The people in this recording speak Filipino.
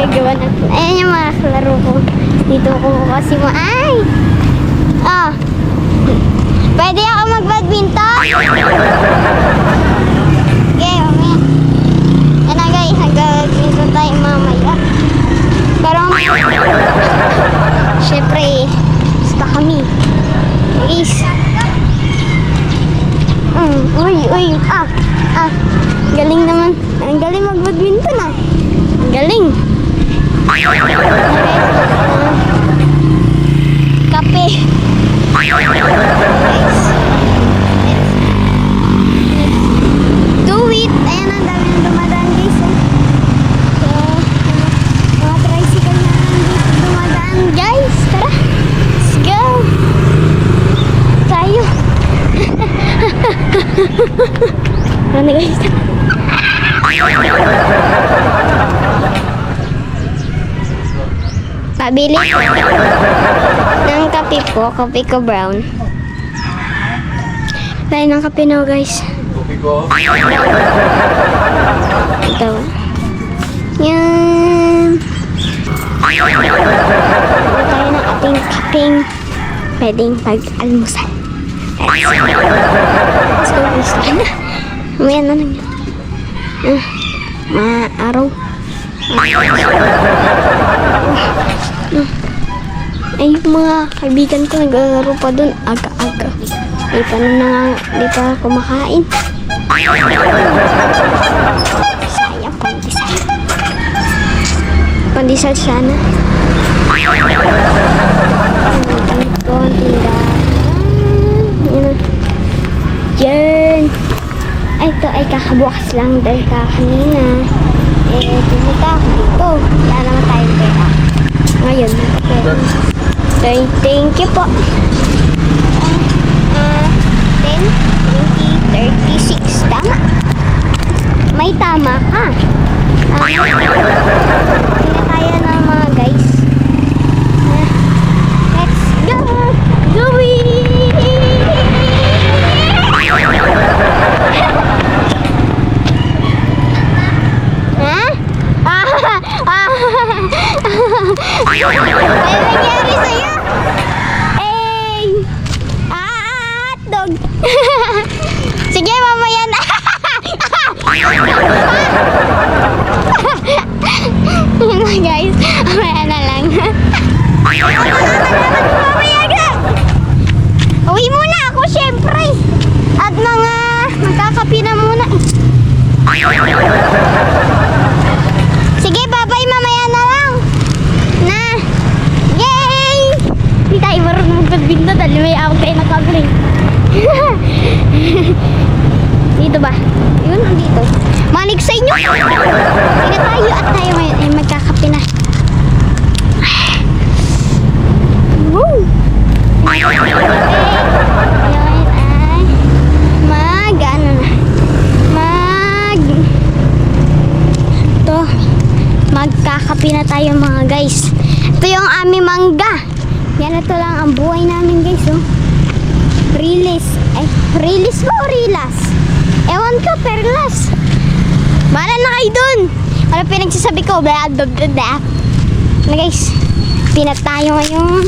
gagawa natin. Ayan yung mga kalaro ko. Dito ko kasi mo. Ay! Oh. Pwede ako mag-badminton? Okay, mamaya. Yan na guys, mag-badminton tayo mamaya. Pero, syempre, basta kami. Guys. Uy. Galing naman. Ang galing mag-badminton ah. Ang galing. Kape. Do it. Ayan, ang dami ng dumadaan guys. So, mga tricycle na dito dumadaan guys. Tara. Let's go. Tayo. Ano guys? Pabili ng kape po, kape ko brown. Tayo ng kape na guys. Kopi ko. Ito. Yan. Tayo ng ating kapeng pwedeng pag-almusal. Let's go guys. Mamaya na lang yan. Maaraw. Ay, mga kaibigan ko nag-aalaro pa dun aga-aga. Di pa kumakain. Sayang, pandesal. Pandesal sana. Yan. Ito ay kakabukas lang dahil kanina. Pumunta ako dito. Wala naman tayong pera. Ngayon, pera. Thank you po. 10, 20, 36. Tama. May tama ka. Hindi tayo ng mga guys. Let's go. Do it. Ano nangyari sa'yo? Hotdog. Sige, mamaya na. Yun guys, mamaya na lang. Mamaya na. Uwi muna ako syempre. At mga magkakapi na muna. Sige, bye-bye, mamaya na lang. Na. Yay! Hindi tayo marunong mag-badminton dahil may awag tayo nakagaling. Dito ba? Yun, dito. Manig sa inyo. Hindi tayo at tayo ngayon ay magkakape na. Woo! Ngayon ay magkakape na tayo mga guys. Ito yung aming mangga. Yan, ito lang ang buhay namin guys. Oh. Rilis ba o rilas? Ewan ko, perlas. Bahala na kayo dun. Ano pinagsasabi ko? Blah, blah, blah, blah. Na guys, pinat tayo ngayon.